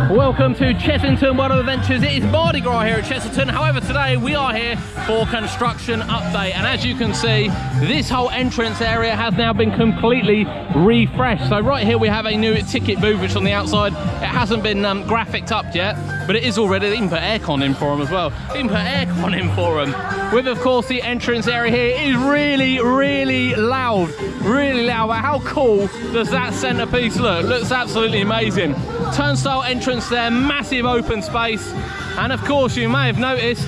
Welcome to Chessington World of Adventures. It is Mardi Gras here at Chessington. However, today we are here for construction update, and as you can see, this whole entrance area has now been completely refreshed. So right here we have a new ticket booth, which on the outside it hasn't been graphicked up yet, but it is already. They even put aircon in for them as well. They even put aircon in for them. With, of course, the entrance area here is really loud, But how cool does that centerpiece look? Looks absolutely amazing. Turnstile entrance there, massive open space, and of course you may have noticed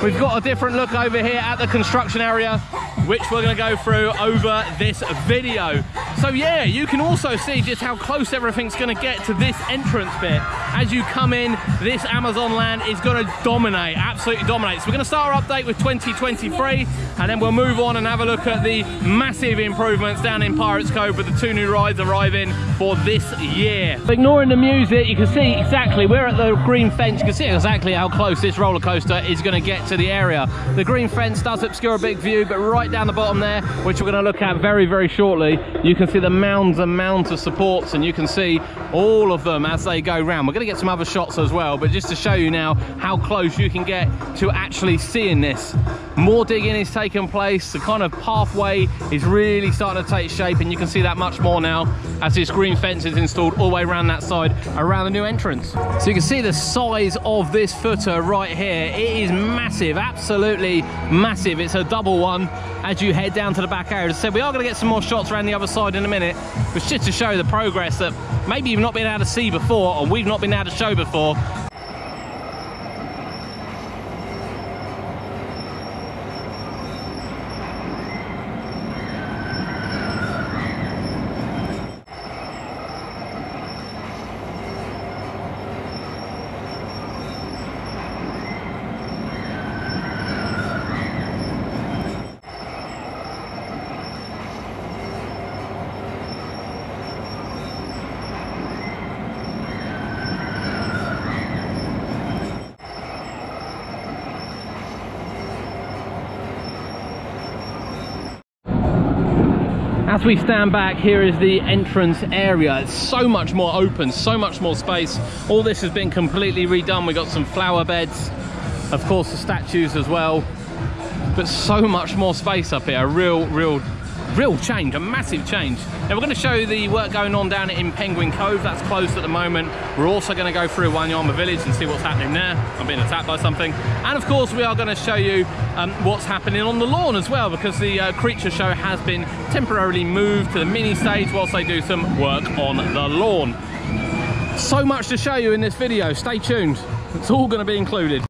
we've got a different look over here at the construction area, which we're going to go through over this video. So yeah, you can also see just how close everything's going to get to this entrance bit. As you come in, this Amazon land is going to dominate, absolutely dominate. So we're going to start our update with 2023, and then we'll move on and have a look at the massive improvements down in Pirates Cove with the 2 new rides arriving for this year. Ignoring the music, you can see exactly, we're at the green fence, you can see exactly how close this roller coaster is going to get to the area. The green fence does obscure a big view, but right down the bottom there, which we're going to look at very shortly, you can see the mounds and mounds of supports, and you can see all of them as they go round. We're going to get some other shots as well, but just to show you now how close you can get to actually seeing this. More digging is taking place, the kind of pathway is really starting to take shape, and you can see that much more now as this green fence is installed all the way around that side, around the new entrance. So you can see the size of this footer right here. It is massive, absolutely massive. It's a double one as you head down to the back area. As I said, we are going to get some more shots around the other side in a minute, but just to show the progress that maybe you've not been able to see before, or we've not been able to show before. As we stand back, here is the entrance area. It's so much more open, so much more space. All this has been completely redone. We've got some flower beds, of course the statues as well, but so much more space up here. A real change, a massive change. Now we're going to show you the work going on down in Penguin Cove. That's closed at the moment. We're also going to go through Wanyama village and see what's happening there. I'm being attacked by something. And of course we are going to show you what's happening on the lawn as well, because the creature show has been temporarily moved to the mini stage whilst they do some work on the lawn. So much to show you in this video. Stay tuned. It's all going to be included.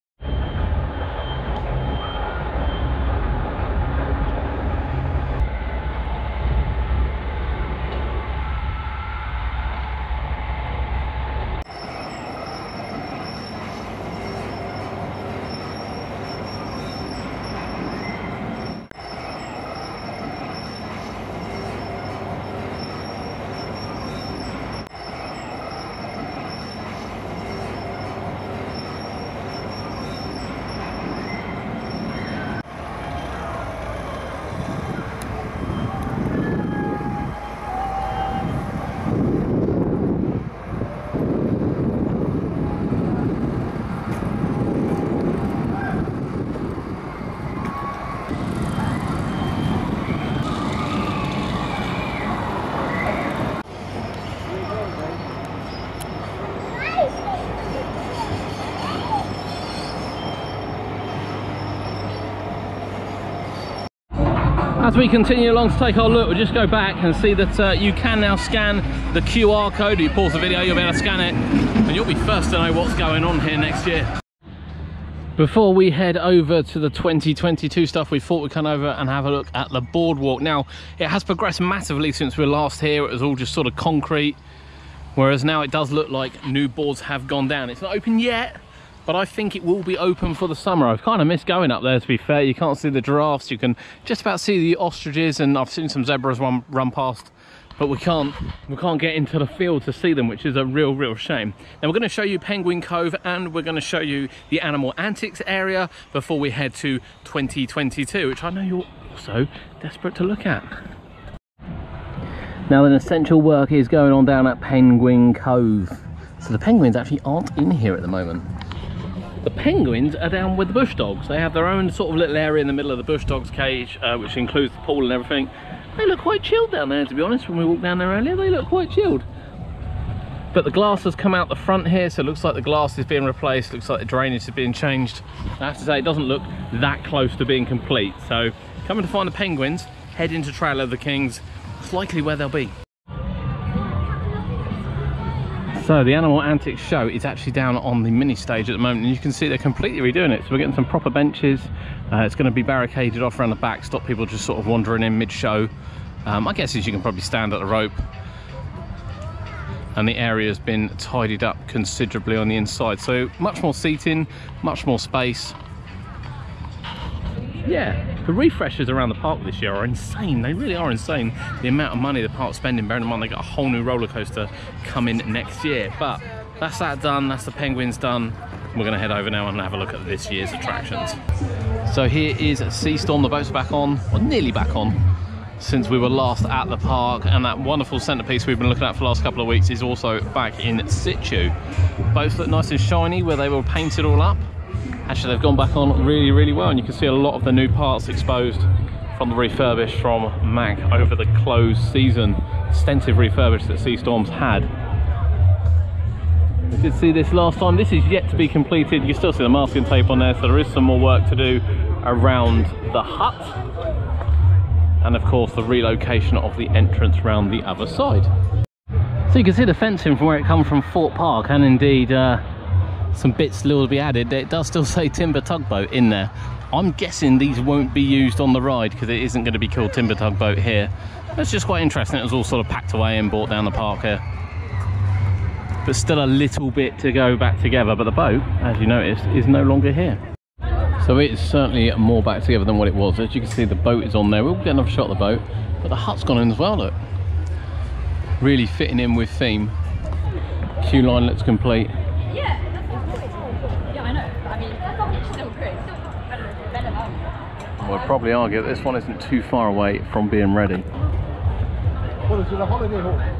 As we continue along to take our look, we'll just go back and see that you can now scan the QR code. You pause the video, you'll be able to scan it, and you'll be first to know what's going on here next year. Before we head over to the 2022 stuff, we thought we'd come over and have a look at the boardwalk. Now, it has progressed massively since we were last here. It was all just sort of concrete, whereas now it does look like new boards have gone down. It's not open yet, but I think it will be open for the summer. I've kind of missed going up there, to be fair. You can't see the giraffes, you can just about see the ostriches, and I've seen some zebras run past, but we can't get into the field to see them, which is a real shame. Now we're going to show you Penguin Cove, and we're going to show you the Animal Antics area before we head to 2022, which I know you're also desperate to look at. Now, an essential work is going on down at Penguin Cove. So the penguins actually aren't in here at the moment. The penguins are down with the bush dogs. They have their own sort of little area in the middle of the bush dogs cage, which includes the pool and everything. They look quite chilled down there, to be honest. When we walked down there earlier, they look quite chilled. But the glass has come out the front here, so it looks like the glass is being replaced. Looks like the drainage is being changed. I have to say, it doesn't look that close to being complete. So coming to find the penguins, head into Trail of the Kings. It's likely where they'll be. So the Animal Antics show is actually down on the mini stage at the moment, and you can see they're completely redoing it. So we're getting some proper benches. It's going to be barricaded off around the back, stop people just sort of wandering in mid-show. My guess is you can probably stand at the rope. And the area has been tidied up considerably on the inside. So much more seating, much more space. Yeah, the refreshers around the park this year are insane. They really are insane. The amount of money the park's spending, bearing in mind they got a whole new roller coaster coming next year. But that's that done, that's the penguins done. We're gonna head over now and have a look at this year's attractions. So here is Sea Storm. The boat's back on, or nearly back on, since we were last at the park. And that wonderful centerpiece we've been looking at for the last couple of weeks is also back in situ. Boats look nice and shiny where they were painted all up. Actually, they've gone back on really, really well, and you can see a lot of the new parts exposed from the refurbish from Mac over the closed season. Extensive refurbish that Sea Storm's had. We did see this last time. This is yet to be completed. You can still see the masking tape on there, so there is some more work to do around the hut. And of course, the relocation of the entrance around the other side. So you can see the fencing from where it comes from Fort Park, and indeed, some bits still to be added. It does still say Timber Tug Boat in there. I'm guessing these won't be used on the ride because it isn't going to be called Timber Tug Boat here. That's just quite interesting. It was all sort of packed away and brought down the park here. But still a little bit to go back together. But the boat, as you noticed, is no longer here. So it's certainly more back together than what it was. As you can see, the boat is on there. We'll get another shot of the boat. But the hut's gone in as well, look. Really fitting in with theme. Queue line looks complete. We'll probably argue that this one isn't too far away from being ready. What is it, a holiday home?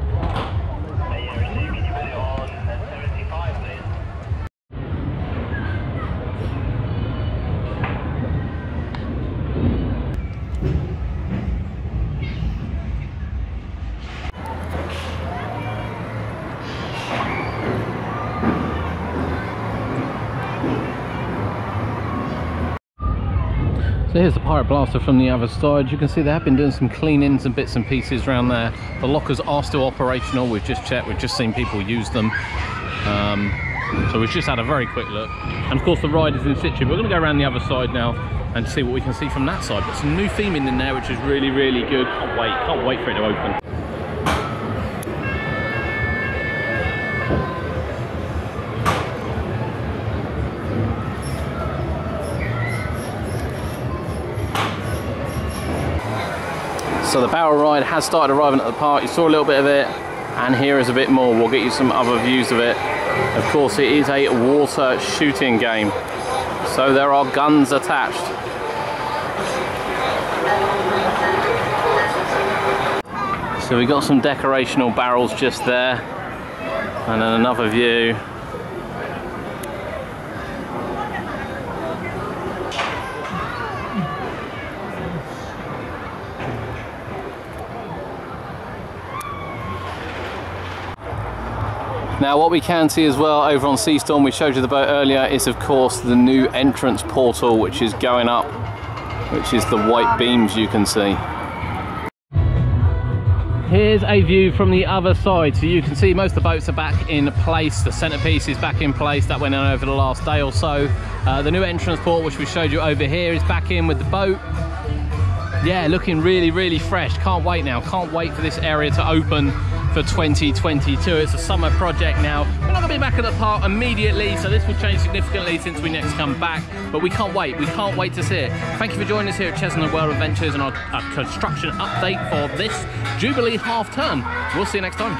So here's the Pirate Blaster from the other side. You can see they have been doing some clean-ins and bits and pieces around there. The lockers are still operational. We've just checked, we've just seen people use them. So we've just had a very quick look. And of course the ride is in situ. We're going to go around the other side now and see what we can see from that side. But some new theming in there, which is really, really good. Can't wait for it to open. So the barrel ride has started arriving at the park. You saw a little bit of it, and here is a bit more. We'll get you some other views of it. Of course, it is a water shooting game, so there are guns attached. So we got some decorational barrels just there, and then another view. Now what we can see as well over on Sea Storm, we showed you the boat earlier, is of course the new entrance portal which is going up, which is the white beams you can see. Here's a view from the other side, so you can see most of the boats are back in place. The centerpiece is back in place, that went in over the last day or so. The new entrance port which we showed you over here is back in with the boat. Yeah, looking really, really fresh. Can't wait now, can't wait for this area to open for 2022. It's a summer project now. We're not going to be back at the park immediately, so this will change significantly since we next come back, but we can't wait to see it. Thank you for joining us here at Chessington World Adventures and our construction update for this Jubilee half term. We'll see you next time.